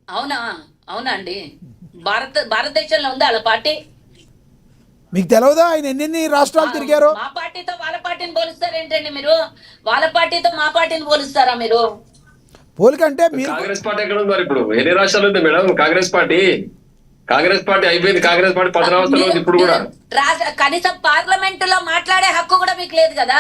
అవునా? అవునా అండి? భారతదేశంలో ఉందా అలా పార్టీ? మీకు తెలియదా ఆయన ఎన్నెన్ని రాష్ట్రాలు తిరిగారో? మా పార్టీతో వాళ్ళ పార్టీని పోలుస్తారు ఏంటండి మీరు? వాళ్ళ పార్టీతో మా పార్టీని పోలుస్తారా మీరు? పోలికంటే మీరు కాంగ్రెస్ పార్టీ ఎక్కడ ఉంది మరి? ఇప్పుడు ఎన్ని రాష్ట్రాలు ఉంది madam Congress party? Congress party అయిపోయింది. కాంగ్రెస్ పార్టీ 10 రాష్ట్రాలు ఉంది ఇప్పుడు కూడా. కనీసం పార్లమెంట్ లో మాట్లాడే హక్కు కూడా మీకు లేదు కదా?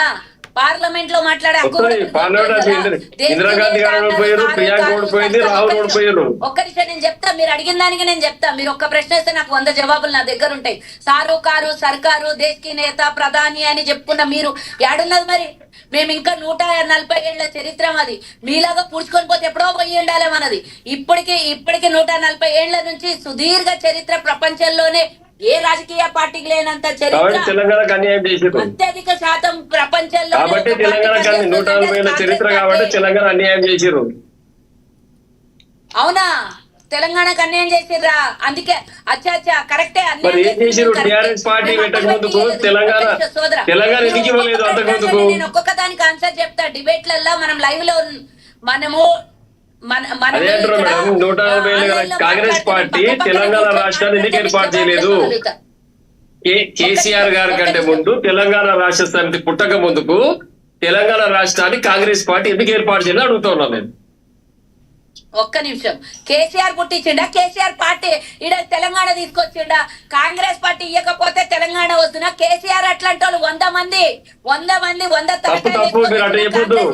పార్లమెంట్ లో మాట్లాడే హక్కు కూడా మీకు పార్లమెంట్ లేదు కదా? ఇందిరాగాంధీ గారు ఓడిపోయారు, ప్రియాంక ఓడిపోయింది, రాహుల్ ఓడిపోయారు. ఒక్క నిమిషం నేను చెప్తా, మీరు అడిగిన దానికి నేను చెప్తా. మీరు ఒక్క ప్రశ్న వేస్తే నాకు 100 జవాబులు నా దగ్గర ఉంటాయి. సారుకారు సర్కారు దేశ్ కి నేత ప్రధాని అని చెప్పుకున్న మీరు ఏడున్నది మరి? మేము ఇంకా 140 ఏళ్ల చరిత్ర అది. మీలాగా పుడుచుకొని పోతే ఎప్పుడో పోయి ఉండాలి మనది. ఇప్పటికి 140 ఏళ్ల నుంచి సుదీర్ఘ చరిత్ర, ప్రపంచంలోనే ఏ రాజకీయ పార్టీకి లేనంత చరిత్ర, తెలంగాణకు అన్యాయం చేసారు. అత్యధిక శాతం ప్రపంచంలో కాబట్టి తెలంగాణకు 140 ఏళ్ల చరిత్ర కాబట్టి తెలంగాణ అన్యాయం చేసారు. అవునా? తెలంగాణకు అన్యాయం చేసిర్రా? అందుకే అచ్చా కరెక్టే. మరి ఏం చేసారు? టిఆర్ఎస్ పార్టీ పెట్టక ముందుకు తెలంగాణ ఎందుకు ఇవ్వలేదు? అంతకు ముందుకు నేను ఒక్కొక్క దానికి ఆన్సర్ చెప్తా. డిబేట్లలో మనం లైవ్ లో మనము అదే అంటారు మేడం. 140 ఏళ్ళ కాంగ్రెస్ పార్టీ తెలంగాణ రాష్ట్రాన్ని ఎందుకు ఏర్పాటు చేయలేదు? కేసీఆర్ గారి కంటే ముందు తెలంగాణ రాష్ట్ర సమితి పుట్టక ముందుకు తెలంగాణ రాష్ట్రాన్ని కాంగ్రెస్ పార్టీ ఎందుకు ఏర్పాటు చేయాలని అడుగుతా ఉన్నాను నేను. ఒక్క నిమిషం. కేసీఆర్ పుట్టించిండా? కేసీఆర్ పార్టీ ఈడ తెలంగాణ తీసుకొచ్చిండా? కాంగ్రెస్ పార్టీ ఇవ్వకపోతే తెలంగాణ వస్తున్నా? కేసీఆర్ అట్లాంటి వాళ్ళు 100 మంది తప్పు మీరు అట్లా చెప్పొద్దు.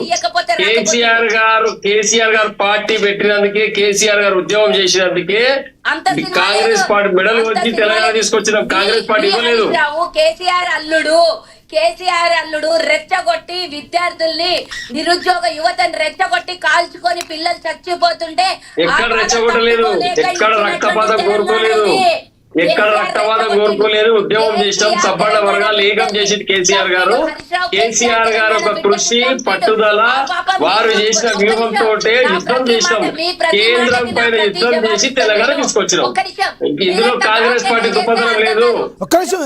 కేసీఆర్ గారు పార్టీ పెట్టినందుకే, కేసీఆర్ గారు ఉద్యమం చేసినందుకే కాంగ్రెస్ పార్టీ మెడల్ వచ్చి తెలంగాణ తీసుకొచ్చిన కాంగ్రెస్ పార్టీ ఇవ్వలేదు. కేసీఆర్ అల్లుడు రెచ్చగొట్టి విద్యార్థుల్ని, నిరుద్యోగ యువతని రెచ్చగొట్టి కాల్చుకొని పిల్లలు చచ్చిపోతుంటే ఎక్కడ రెచ్చగొట్టలేదు, ఎక్కడ రక్తపాతం కోరుకోలేదు, ఎక్కడ రక్తవాదం కోరుకోలేదు. ఉద్యమం చేసినాం, సబ్బండ వర్గాలు ఏకం చేసింది కేసీఆర్ గారు. కేసీఆర్ గారు ఒక కృషి, పట్టుదల, వారు చేసిన వ్యూహంతో యుద్ధం చేసినాం. కేంద్రం పైన యుద్ధం చేసి తెలంగాణ తీసుకొచ్చినాం. ఇందులో కాంగ్రెస్ పార్టీ గొప్పతనం లేదు. ఒక్క నిమిషం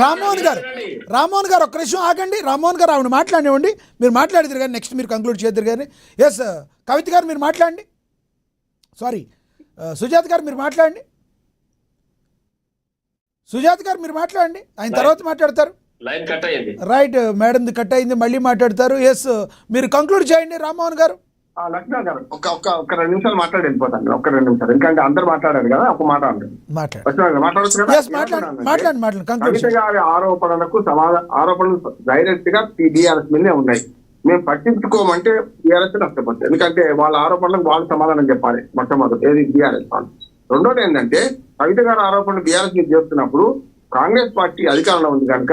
రామ్మోహన్ గారు ఒక్క నిమిషం ఆగండి. రామ్మోహన్ గారు ఆవిడ మాట్లాడివ్వండి. మీరు మాట్లాడిద్దరు కానీ నెక్స్ట్ మీరు కంక్లూడ్ చేద్దరు కానీ. ఎస్ కవిత గారు మీరు మాట్లాడండి. సారీ సుజాత గారు మీరు మాట్లాడండి. సుజాత గారు మీరు మాట్లాడండి, ఆయన తర్వాత మాట్లాడతారు. లైన్ కట్ అయింది. రైట్ మేడం, కట్ అయింది, మళ్ళీ మాట్లాడతారు. ఎస్ మీరు కంక్లూడ్ చేయండి రామ్మోహన్ గారు. లక్ష్మణ్ గారు ఒక 2 నిమిషాలు మాట్లాడి వెళ్ళిపోతాను. ఒక 2 నిమిషాలు, ఎందుకంటే అందరు మాట్లాడారు కదా, ఒక మాట మాట్లాడచ్చు కదా. కవిత గారి ఆరోపణలు డైరెక్ట్ గా టీఆర్ఎస్ మీదనే ఉన్నాయి. మేము పట్టించుకోమంటే టీఆర్ఎస్ నష్టపోతుంది. ఎందుకంటే వాళ్ళ ఆరోపణలకు వాళ్ళు సమాధానం చెప్పాలి. మొట్టమొదటి ఏది టీఆర్ఎస్ వాళ్ళు. రెండోది ఏంటంటే కవిత గారి ఆరోపణలు బీఆర్ఎస్ మీద చేస్తున్నప్పుడు కాంగ్రెస్ పార్టీ అధికారంలో ఉంది కనుక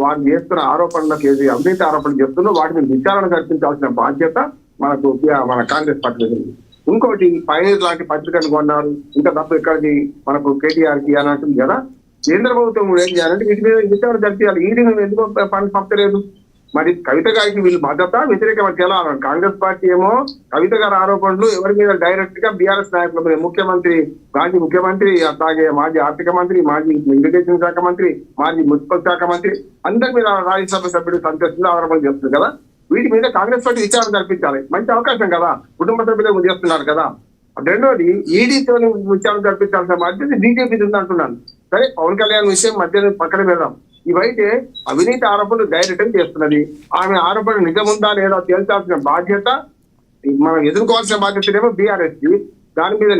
వారు చేస్తున్న ఆరోపణలకు ఏది అవినీతి ఆరోపణలు చేస్తున్నో వాటి మీద విచారణ జరిపించాల్సిన బాధ్యత మన కాంగ్రెస్ పార్టీ ఉంది. ఇంకోటి పైనీర్ లాంటి పత్రికను కొన్నారు, ఇంకా తప్ప ఇక్కడికి మనకు కేటీఆర్ కి అని అంటుంది కదా. కేంద్ర ప్రభుత్వం కూడా ఏం చేయాలంటే వీటి మీద విచారణ జరిపించాలి. ఈడీ ఎందుకు పని పంపలేదు? మరి కవిత గారికి వీళ్ళు భద్రత వ్యతిరేకమైన తెలంగాణ కాంగ్రెస్ పార్టీ ఏమో కవిత గారి ఆరోపణలు ఎవరి మీద డైరెక్ట్ గా బీఆర్ఎస్ నాయకుల మీద, మాజీ ముఖ్యమంత్రి, అట్లాగే మాజీ ఆర్థిక మంత్రి, మాజీ ఇరిగేషన్ శాఖ మంత్రి, మాజీ మున్సిపల్ శాఖ మంత్రి, అందరి మీద రాజ్యసభ సభ్యుడు సంతోషంగా ఆరోపణలు చేస్తుంది కదా. వీటి మీద కాంగ్రెస్ పార్టీ విచారణ జరిపించాలి. మంచి అవకాశం కదా, కుటుంబ సభ్యులు చేస్తున్నారు కదా. రెండోది ఈడీతో విచారణ జరిపించాల్సిన బాధ్యత బీజేపీ ఉంది అంటున్నాను. సరే, పవన్ కళ్యాణ్ విషయం మధ్య పక్కన పెడదాం. ఇవైతే అవినీతి ఆరోపణలు డైరెక్ట్ చేస్తున్నది. ఆమె ఆరోపణ నిజముందా లేదా తేల్చాల్సిన బాధ్యత, మనం ఎదుర్కోవాల్సిన బాధ్యత ఏమో బీఆర్ఎస్ కి. దాని మీద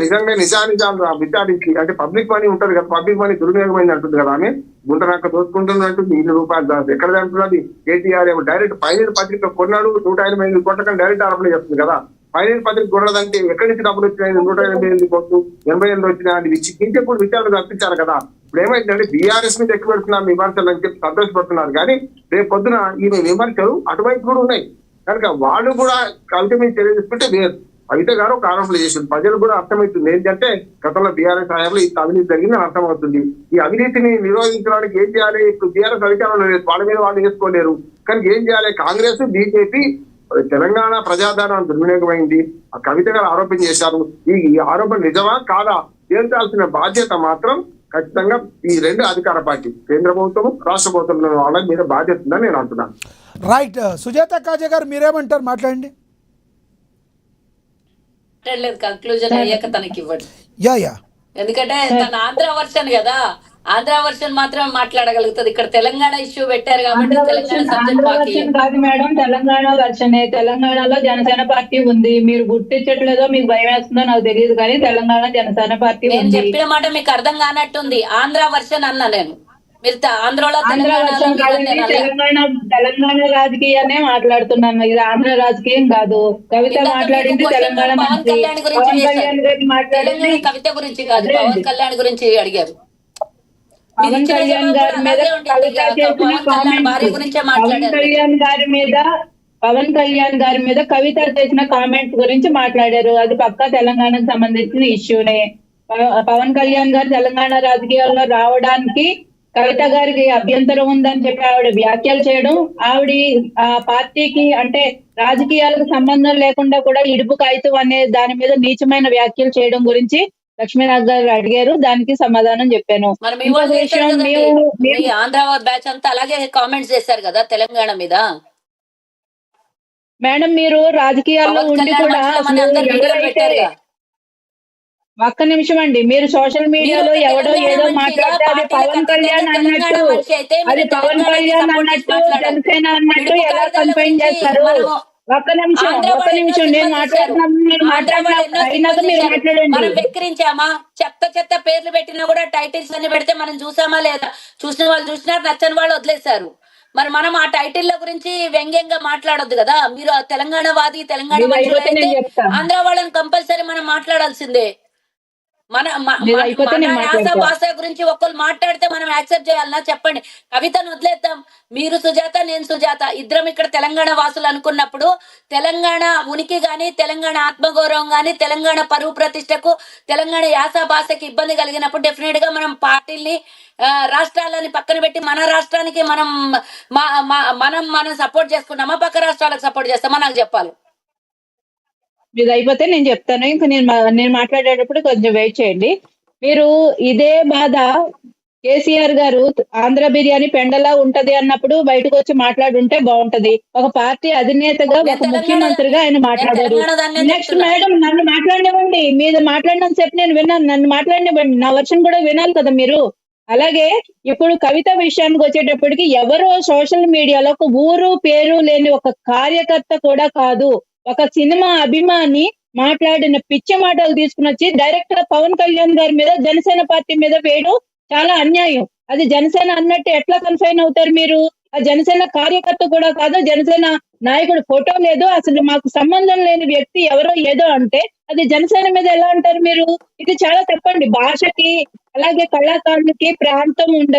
నిజానిజాలు విచారించి, అంటే పబ్లిక్ మనీ ఉంటది కదా, పబ్లిక్ మనీ దుర్వినియోగమైంది అంటుంది కదా. ఆమె గుంటనక్క దోచుకుంటున్నట్టుంది, ₹1,000 ఎక్కడ అంటున్నది. కేటీఆర్ ఏమో డైరెక్ట్ పైనీర్ పత్రిక కొన్నాడు, 188 కోట్ల డైరెక్ట్ ఆరోపణ చేస్తుంది కదా. పైనీర్ పత్రిక కొన్నదంటే ఎక్కడి నుంచి డబ్బులు వచ్చినాయి? 188 కోట్లు, 88 వచ్చినాయి. అది ఇంకెప్పుడు విచారణ జరిపించారు కదా. ఇప్పుడు ఏమైందంటే బీఆర్ఎస్ మీద ఎక్కువ పెడుతున్నారు విమర్శలు అని చెప్పి సంతోషపడుతున్నారు. కానీ రేపు పొద్దున ఈమె విమర్శలు అటువైపు కూడా ఉన్నాయి కనుక వాళ్ళు కూడా కవిత మీద చర్య తీసుకుంటే వేరు. కవిత గారు ఒక ఆరోపణలు చేసింది, ప్రజలు కూడా అర్థమవుతుంది ఏంటంటే గతంలో బీఆర్ఎస్ హయాంలో ఇంత అవినీతి జరిగిందని అర్థమవుతుంది. ఈ అవినీతిని నిరోధించడానికి ఏం చేయాలి? ఇప్పుడు బీఆర్ఎస్ అధికారంలో లేదు, వాళ్ళ మీద వాళ్ళు వేసుకోలేరు. కానీ ఏం చేయాలి? కాంగ్రెస్, బీజేపీ తెలంగాణ ప్రజాధారణ దుర్వినియోగమైంది. ఆ కవిత గారు ఆరోపణ చేశారు. ఈ ఆరోపణ నిజమా కాదా తేల్చాల్సిన బాధ్యత మాత్రం ఖచ్చితంగా ఈ 2 అధికార పార్టీ, కేంద్ర ప్రభుత్వం, రాష్ట్ర ప్రభుత్వం వాళ్ళ మీద బాధ్యత ఉందని నేను అంటున్నాను. రైట్ సుజాత కాజా గారు మీరేమంటారు? మాట్లాడండి. మాట్లాడలేదు, కంక్లూజన్ అయ్యాక తనకి ఇవ్వండి. యా యా ఎందుకంటే తన ఆంధ్ర వర్షన్ కదా, ఆంధ్ర వర్షన్ మాత్రం మాట్లాడగలుగుతుంది. ఇక్కడ తెలంగాణ ఇష్యూ పెట్టారు కాబట్టి తెలంగాణ సబ్జెక్ట్ మాకు కాదు మేడం, తెలంగాణ వర్షనే. తెలంగాణలో జనసేన పార్టీ ఉంది. మీరు గుర్తించట్లేదో మీకు భయం వేస్తుందో నాకు తెలియదు, కానీ తెలంగాణ జనసేన పార్టీ నేను ఉంది. చెప్పిన మాట మీకు అర్థం కానట్టుంది. ఆంధ్ర వర్షన్ అన్నా నేను, మీరు ఆంధ్రలో ఆంధ్ర వర్షం కాదండి, తెలంగాణ రాజకీయాన్ని మాట్లాడుతున్నాను. ఇది ఆంధ్ర రాజకీయం కాదు. కవిత మాట్లాడింది తెలంగాణ పవన్ కళ్యాణ్ గురించి పవన్ కళ్యాణ్ గారి మాట్లాడింది తెలంగాణ కవిత గురించి కాదు, పవన్ కళ్యాణ్ గురించి అడిగారు. పవన్ కళ్యాణ్ గారి మీద భార్య గురించే పవన్ మాట్లాడారు. కళ్యాణ్ గారి మీద కవిత చేసిన కామెంట్స్ గురించి మాట్లాడారు. అది పక్కా తెలంగాణకు సంబంధించిన ఇష్యూనే. పవన్ కళ్యాణ్ గారు తెలంగాణ రాజకీయాల్లో రావడానికి కవిత గారికి అభ్యంతరం ఉందని చెప్పి ఆవిడ వ్యాఖ్యలు చేయడం, ఆవిడ ఆ పార్టీకి అంటే రాజకీయాలకు సంబంధం లేకుండా కూడా ఇడుపు కాగితం అనే దాని మీద నీచమైన వ్యాఖ్యలు చేయడం గురించి లక్ష్మీనాథ్ గారు అడిగారు. దానికి సమాధానం చెప్పాను. ఆంధ్ర బ్యాచ్ అంతా అలాగే కామెంట్స్ చేశారు కదా తెలంగాణ మీద. మేడం మీరు రాజకీయాల్లో ఉండి కూడా ఒక్క నిమిషం అండి, మీరు సోషల్ మీడియాలో ఎవడో ఏదో మాట్లాడితే అది పవన్ కళ్యాణ్ అన్నట్టు, అది పవన్ కళ్యాణ్ అన్నట్టు, జనసేన అన్నట్టు ఎలా కన్ఫైన్ చేస్తారు? ఒక్క నిమిషం నేను మాట్లాడండి. మనం వెక్కిరించామా? చెత్త పేర్లు పెట్టినా కూడా టైటిల్స్ అన్ని పెడితే మనం చూసామా లేదా? చూసిన వాళ్ళు చూసినారు, నచ్చని వాళ్ళు వదిలేశారు. మరి మనం ఆ టైటిల్ల గురించి వ్యంగ్యంగా మాట్లాడొద్దు కదా. మీరు తెలంగాణ వాది, తెలంగాణ ఆంధ్ర వాళ్ళని కంపల్సరీ మనం మాట్లాడాల్సిందే. మన భాష గురించి ఒకళ్ళు మాట్లాడితే మనం యాక్సెప్ట్ చేయాలన్నా? చెప్పండి. కవితను వదిలేద్దాం, మీరు సుజాత నేను సుజాత ఇద్దరం ఇక్కడ తెలంగాణ వాసులు అనుకున్నప్పుడు తెలంగాణ ఉనికి గాని, తెలంగాణ ఆత్మగౌరవం గాని, తెలంగాణ పరువు ప్రతిష్టకు, తెలంగాణ యాస భాషకి ఇబ్బంది కలిగినప్పుడు డెఫినెట్ గా మనం పార్టీల్ని రాష్ట్రాలని పక్కన పెట్టి మన రాష్ట్రానికి మనం సపోర్ట్ చేసుకున్నామా, పక్క రాష్ట్రాలకు సపోర్ట్ చేస్తామా నాకు చెప్పాలి. ఇది అయిపోతే నేను చెప్తాను. ఇంకా నేను మాట్లాడేటప్పుడు కొంచెం వెయిట్ చేయండి. మీరు ఇదే బాధ కేసీఆర్ గారు ఆంధ్ర బిర్యానీ పెండలా ఉంటది అన్నప్పుడు బయటకు వచ్చి మాట్లాడుంటే బాగుంటది. ఒక పార్టీ అధినేతగా, ఒక ముఖ్యమంత్రిగా ఆయన మాట్లాడారు. నెక్స్ట్ మేడం నన్ను మాట్లాడినివ్వండి. మీరు మాట్లాడినంత సేపు నేను విన్నాను, నన్ను మాట్లాడినివ్వండి. నా వర్షన్ కూడా వినాలి కదా మీరు. అలాగే ఇప్పుడు కవిత విషయానికి వచ్చేటప్పటికి ఎవరో సోషల్ మీడియాలో ఒక ఊరు పేరు లేని ఒక కార్యకర్త కూడా కాదు, ఒక సినిమా అభిమాని మాట్లాడిన పిచ్చి మాటలు తీసుకుని వచ్చి డైరెక్ట్ గా పవన్ కళ్యాణ్ గారి మీద, జనసేన పార్టీ మీద వేయడం చాలా అన్యాయం. అది జనసేన అన్నట్టు ఎట్లా కన్ఫైన్ అవుతారు మీరు? ఆ జనసేన కార్యకర్త కూడా కాదు, జనసేన నాయకుడు ఫోటో లేదు, అసలు మాకు సంబంధం లేని వ్యక్తి ఎవరో ఏదో అంటే అది జనసేన మీద ఎలా అంటారు మీరు? ఇది చాలా తప్పండి. భాషకి అలాగే కళాకారులకి ప్రాంతం ఉండదు.